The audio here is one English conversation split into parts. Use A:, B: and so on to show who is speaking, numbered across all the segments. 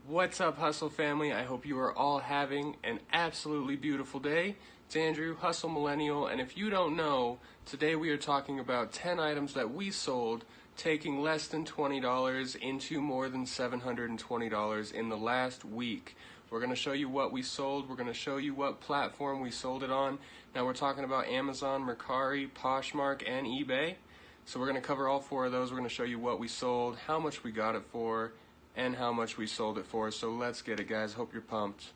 A: What's up, Hustle family? I hope you are all having an absolutely beautiful day. It's Andrew, Hustle Millennial, and if you don't know, today we are talking about 10 items that we sold, taking less than $20 into more than $720 in the last week. We're going to show you what we sold. We're going to show you what platform we sold it on. Now we're talking about Amazon, Mercari, Poshmark, and eBay. So we're going to cover all four of those. We're going to show you what we sold, how much we got it for, and how much we sold it for. So let's get it, guys. Hope you're pumped.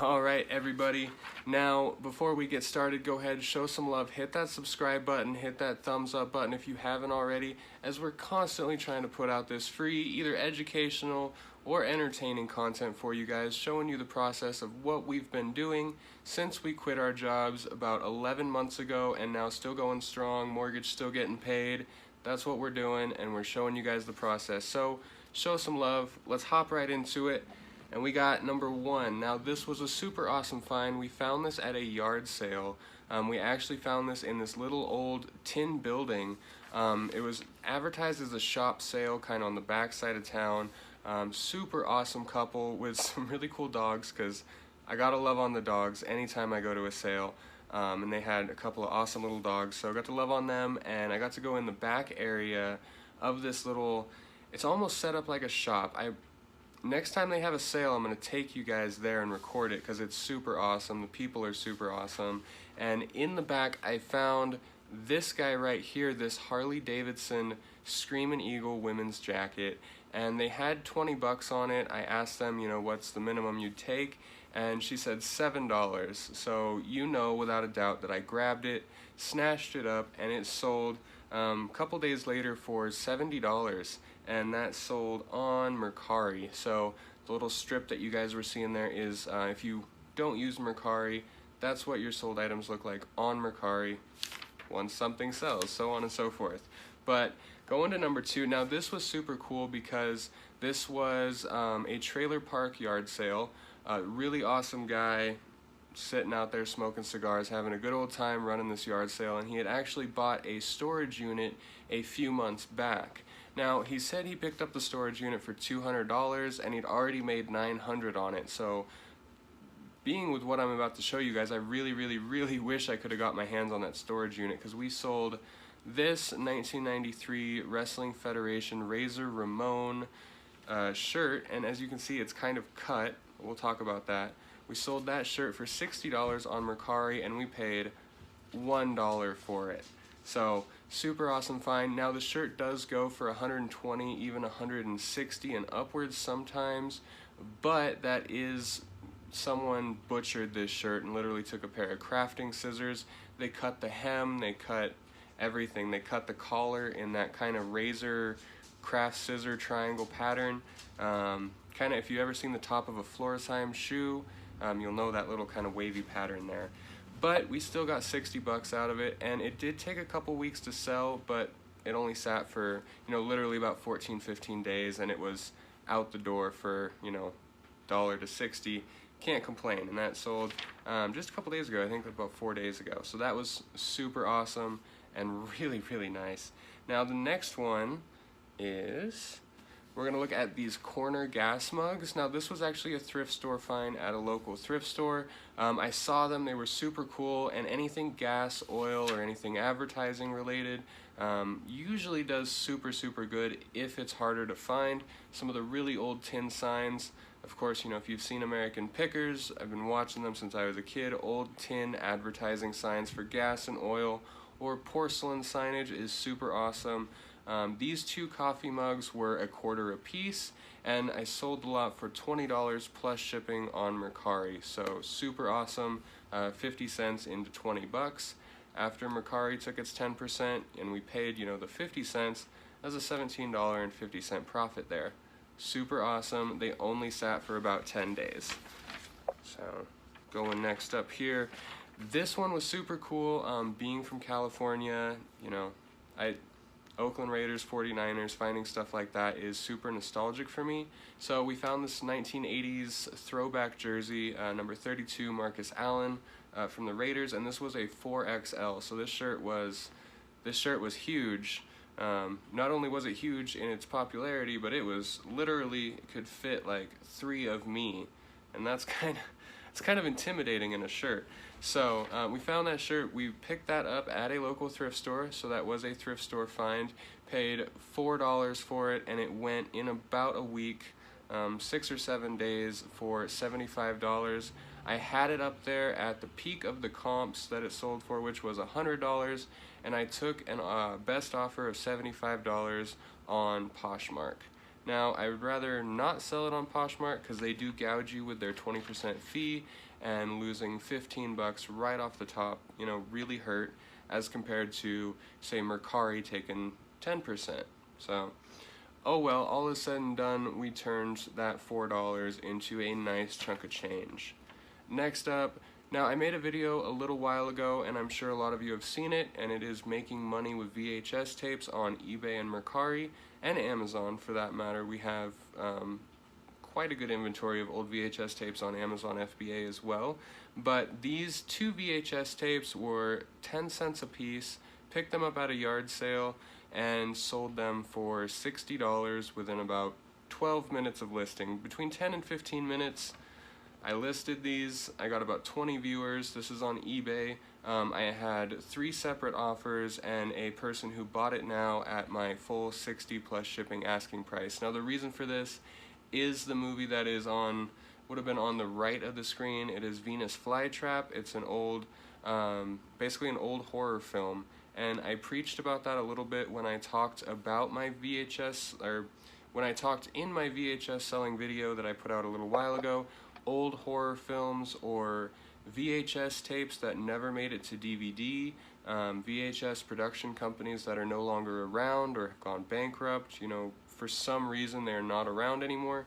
A: Alright, everybody. Now, before we get started, go ahead, show some love. Hit that subscribe button, hit that thumbs up button if you haven't already, as we're constantly trying to put out this free, either educational or entertaining content for you guys, showing you the process of what we've been doing since we quit our jobs about 11 months ago, and now still going strong, mortgage still getting paid. That's what we're doing, and we're showing you guys the process. So show some love. Let's hop right into it. And we got number one. Now this was a super awesome find. We found this at a yard sale. We actually found this in this little old tin building. It was advertised as a shop sale kind of on the back side of town. Super awesome couple with some really cool dogs, because I gotta love on the dogs anytime I go to a sale. And they had a couple of awesome little dogs, so I got to love on them, and I got to go in the back area of this little, it's almost set up like a shop. Next time they have a sale, I'm going to take you guys there and record it, because it's super awesome. The people are super awesome. And in the back, I found this guy right here, this Harley Davidson Screamin' Eagle women's jacket. And they had 20 bucks on it. I asked them, you know, what's the minimum you'd take? And she said $7. So you know without a doubt that I grabbed it, snatched it up, and it sold a couple days later for $70. And that sold on Mercari. So the little strip that you guys were seeing there is, if you don't use Mercari, that's what your sold items look like on Mercari once something sells, so on and so forth. But going to number two, now this was super cool because this was a trailer park yard sale. A really awesome guy sitting out there smoking cigars, having a good old time running this yard sale, and he had actually bought a storage unit a few months back. Now, he said he picked up the storage unit for $200, and he'd already made $900 on it. So, being with what I'm about to show you guys, I really wish I could have got my hands on that storage unit, because we sold this 1993 Wrestling Federation Razor Ramon shirt, and as you can see, it's kind of cut. We'll talk about that. We sold that shirt for $60 on Mercari, and we paid $1 for it. So, super awesome find. Now the shirt does go for $120, even $160 and upwards sometimes, but that is, someone butchered this shirt and literally took a pair of crafting scissors. They cut the hem, they cut everything. They cut the collar in that kind of razor craft scissor triangle pattern. Kind of, if you've ever seen the top of a Florisheim shoe, you'll know that little kind of wavy pattern there. But we still got 60 bucks out of it, and it did take a couple weeks to sell, but it only sat for, you know, literally about 14-15 days, and it was out the door for, you know, $1 to $60. Can't complain. And that sold just a couple days ago, I think about 4 days ago. So that was super awesome and really nice. Now the next one is, we're going to look at these corner gas mugs. Now this was actually a thrift store find at a local thrift store. I saw them, they were super cool, and anything gas, oil, or anything advertising related usually does super good if it's harder to find. Some of the really old tin signs, of course, you know, if you've seen American Pickers, I've been watching them since I was a kid. Old tin advertising signs for gas and oil, or porcelain signage is super awesome. These two coffee mugs were $1/4 a piece, and I sold the lot for $20 plus shipping on Mercari. So super awesome, 50 cents into 20 bucks. After Mercari took its 10%, and we paid, you know, the 50 cents, that's a $17.50 profit there. Super awesome. They only sat for about 10 days. So going next up here, this one was super cool. Being from California, you know, Oakland Raiders, 49ers, finding stuff like that is super nostalgic for me. So we found this 1980s throwback jersey, number 32, Marcus Allen, from the Raiders, and this was a 4XL. So this shirt was huge.
B: Not only was it huge in its popularity, but it was literally could fit like 3 of me, and that's kind of intimidating in a shirt. So we found that shirt. We picked that up at a local thrift store, so that was a thrift store find. Paid $4 for it, and it went in about a week, 6 or 7 days, for $75. I had it up there at the peak of the comps that it sold for, which was $100, and I took a best offer of $75 on Poshmark. Now, I would rather not sell it on Poshmark because they do gouge you with their 20% fee, and losing 15 bucks right off the top, you know, really hurt, as compared to, say, Mercari taking 10%. So, oh well, all is said and done, we turned that $4 into a nice chunk of change. Next up, now I made a video a little while ago, and I'm sure a lot of you have seen it, and it is making money with VHS tapes on eBay and Mercari, and Amazon for that matter. We have quite a good inventory of old VHS tapes on Amazon FBA as well. But these 2 VHS tapes were 10 cents a piece, picked them up at a yard sale, and sold them for $60 within about 12 minutes of listing. Between 10 and 15 minutes, I listed these. I got about 20 viewers. This is on eBay. I had 3 separate offers and a person who bought it now at my full 60 plus shipping asking price. Now the reason for this is the movie that is on, would have been on the right of the screen. It is Venus Flytrap. It's an old, basically an old horror film. And I preached about that a little bit when I talked about my VHS, or when I talked in my VHS selling video that I put out a little while ago. Old horror films or VHS tapes that never made it to DVD, VHS production companies that are no longer around or have gone bankrupt, you know, for some reason they're not around anymore.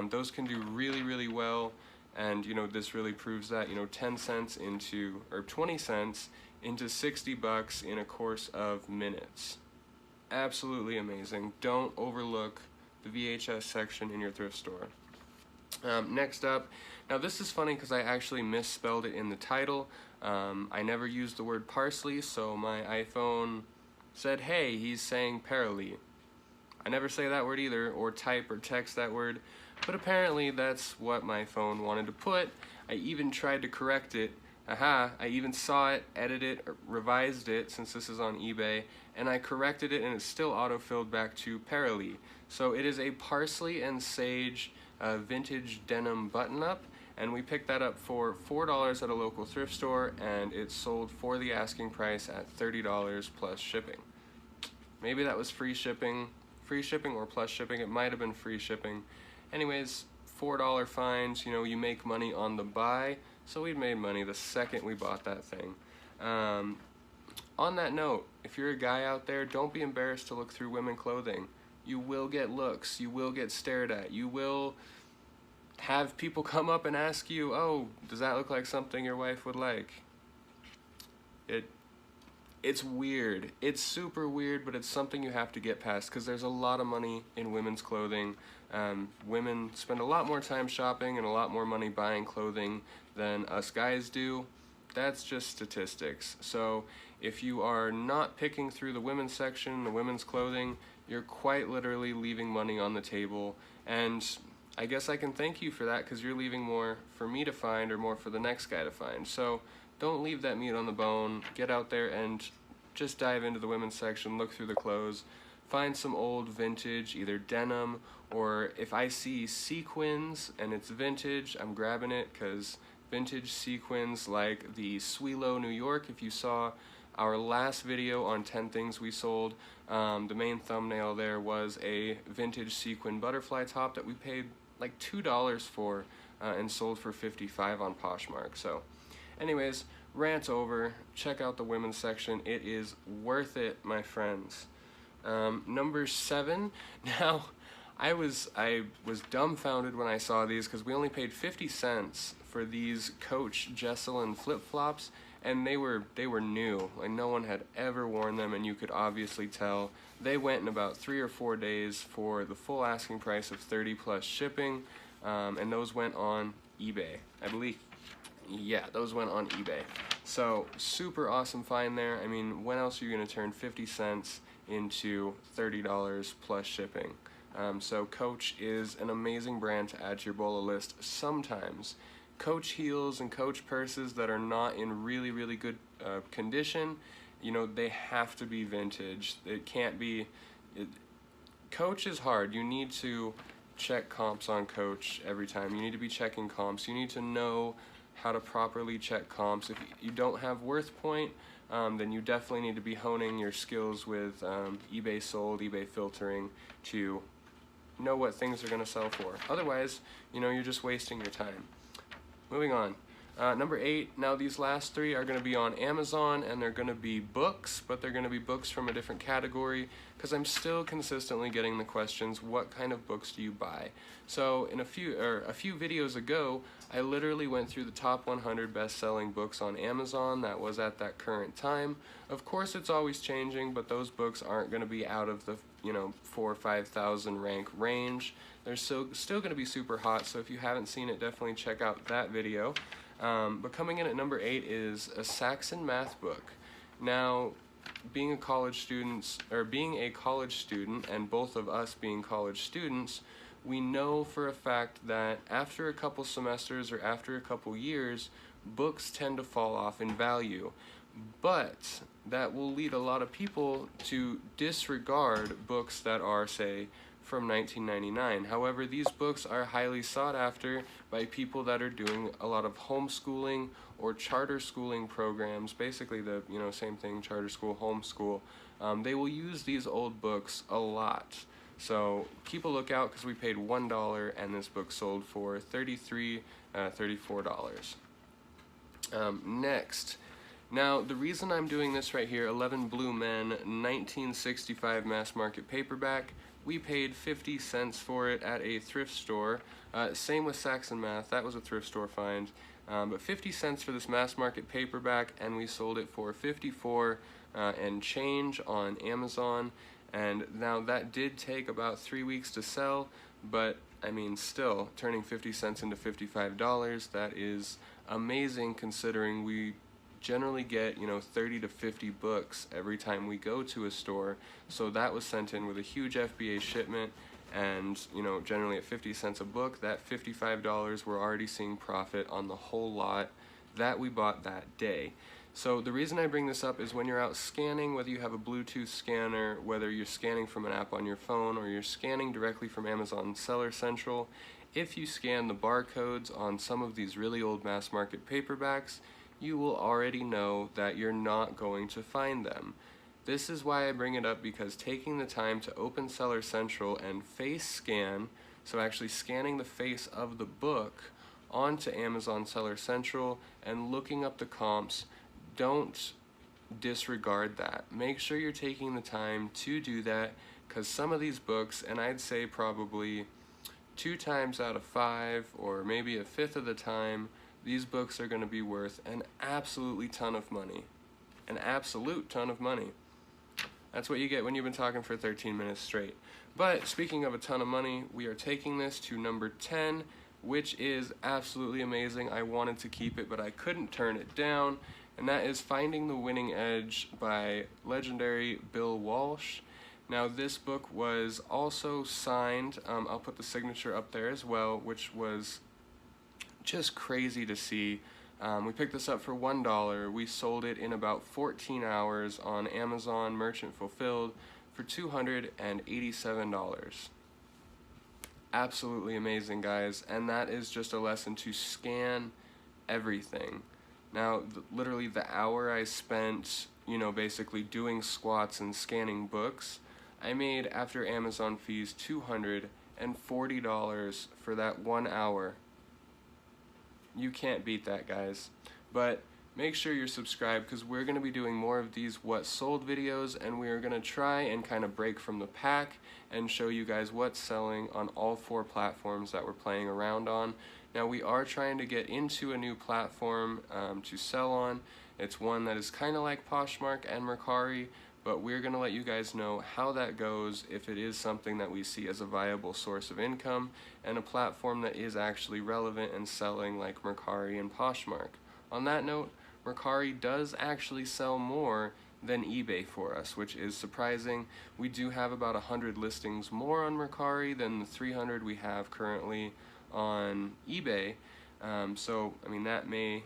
B: Those can do really, really well, and you know, this really proves that, you know, 10 cents into, or 20 cents into 60 bucks in a course of minutes. Absolutely amazing. Don't overlook the VHS section in your thrift store. Next up, now this is funny because I actually misspelled it in the title. I never used the word parsley, so my iPhone said, hey, he's saying parsley. I never say that word either, or type or text that word, but apparently that's what my phone wanted to put. I even tried to correct it. I even saw it, edited it, revised it, since this is on eBay, and I corrected it, and it still autofilled back to parsley. So it is a parsley and sage vintage denim button-up, and we picked that up for $4 at a local thrift store, and it sold for the asking price at $30 plus shipping. Maybe that was free shipping or plus shipping. It might have been free shipping. Anyways, $4 fines, you know, you make money on the buy, so we made money the second we bought that thing. On that note, if you're a guy out there, don't be embarrassed to look through women clothing. You will get looks, you will get stared at, you will have people come up and ask you, oh, does that look like something your wife would like? It's weird. It's super weird, but it's something you have to get past because there's a lot of money in women's clothing. Women spend a lot more time shopping and a lot more money buying clothing than us guys do. That's just statistics. So if you are not picking through the women's section, the women's clothing, you're quite literally leaving money on the table. And I guess I can thank you for that because you're leaving more for me to find or more for the next guy to find. So don't leave that meat on the bone. Get out there and just dive into the women's section, look through the clothes, find some old vintage, either denim, or if I see sequins and it's vintage, I'm grabbing it, because vintage sequins like the Suilo, New York, if you saw our last video on 10 things we sold, the main thumbnail there was a vintage sequin butterfly top that we paid like $2 for and sold for $55 on Poshmark. So anyways, rant over. Check out the women's section. It is worth it, my friends. Number 7. Now, I was dumbfounded when I saw these because we only paid 50 cents for these Coach Jesselyn flip-flops, and they were new. Like, no one had ever worn them, and you could obviously tell. They went in about 3 or 4 days for the full asking price of $30 plus shipping, and those went on eBay, I believe. Yeah, those went on eBay. So super awesome find there. I mean, when else are you going to turn 50 cents into $30 plus shipping. So Coach is an amazing brand to add to your BOLA list sometimes. Coach heels and Coach purses that are not in really good condition, you know, they have to be vintage. It can't be, Coach is hard. You need to check comps on Coach every time. You need to be checking comps. You need to know how to properly check comps. If you don't have worth point, then you definitely need to be honing your skills with eBay sold, eBay filtering to know what things are going to sell for. Otherwise, you know, you're just wasting your time. Moving on. Number 8, now these last 3 are going to be on Amazon, and they're going to be books, but they're going to be books from a different category, because I'm still consistently getting the questions, what kind of books do you buy? So in a few videos ago, I literally went through the top 100 best-selling books on Amazon that was at that current time. Of course, it's always changing, but those books aren't going to be out of the, you know, 4,000 or 5,000 rank range. They're still going to be super hot, so if you haven't seen it, definitely check out that video. But coming in at number 8 is a Saxon Math book. Now, being a college student, and both of us being college students, we know for a fact that after a couple semesters or after a couple years, books tend to fall off in value. But that will lead a lot of people to disregard books that are, say, from 1999. However, these books are highly sought after by people that are doing a lot of homeschooling or charter schooling programs, basically the, you know, same thing, charter school, homeschool. They will use these old books a lot. So keep a lookout, because we paid $1 and this book sold for $34. Next. Now, the reason I'm doing this right here, 11 Blue Men, 1965 mass market paperback, we paid 50 cents for it at a thrift store. Same with Saxon Math, that was a thrift store find. But 50 cents for this mass market paperback, and we sold it for 54 and change on Amazon. And now that did take about 3 weeks to sell, but I mean, still, turning 50 cents into $55, that is amazing, considering we generally get, you know, 30 to 50 books every time we go to a store. So that was sent in with a huge FBA shipment, and, you know, generally at 50 cents a book, that $55, we're already seeing profit on the whole lot that we bought that day. So the reason I bring this up is when you're out scanning, whether you have a Bluetooth scanner, whether you're scanning from an app on your phone, or you're scanning directly from Amazon Seller Central, if you scan the barcodes on some of these really old mass market paperbacks, you will already know that you're not going to find them. This is why I bring it up, because taking the time to open Seller Central and face scan, so actually scanning the face of the book onto Amazon Seller Central and looking up the comps, don't disregard that. Make sure you're taking the time to do that, because some of these books, and I'd say probably 2 times out of 5, or maybe a fifth of the time, these books are going to be worth an absolutely ton of money. An absolute ton of money. That's what you get when you've been talking for 13 minutes straight. But speaking of a ton of money, we are taking this to number 10, which is absolutely amazing. I wanted to keep it, but I couldn't turn it down, and that is Finding the Winning Edge by legendary Bill Walsh. Now, this book was also signed, I'll put the signature up there as well, which was just crazy to see. We picked this up for $1. We sold it in about 14 hours on Amazon Merchant Fulfilled for $287. Absolutely amazing, guys, and that is just a lesson to scan everything. Now, literally the hour I spent, you know, basically doing squats and scanning books, I made, after Amazon fees, $240 for that 1 hour. You can't beat that, guys. But make sure you're subscribed, because we're going to be doing more of these what sold videos, and we are going to try and kind of break from the pack and show you guys what's selling on all 4 platforms that we're playing around on. Now, we are trying to get into a new platform to sell on. It's one that is kind of like Poshmark and Mercari, but we're going to let you guys know how that goes, if it is something that we see as a viable source of income and a platform that is actually relevant and selling like Mercari and Poshmark. On that note, Mercari does actually sell more
A: than eBay for us, which is surprising. We do have about 100 listings more on Mercari than the 300 we have currently on eBay. So I mean, that may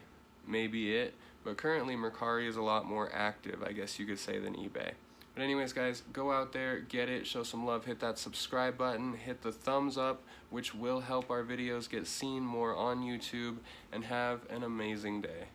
A: be it, but currently Mercari is a lot more active, I guess you could say, than eBay. But anyways, guys, go out there, get it, show some love, hit that subscribe button, hit the thumbs up, which will help our videos get seen more on YouTube, and have an amazing day.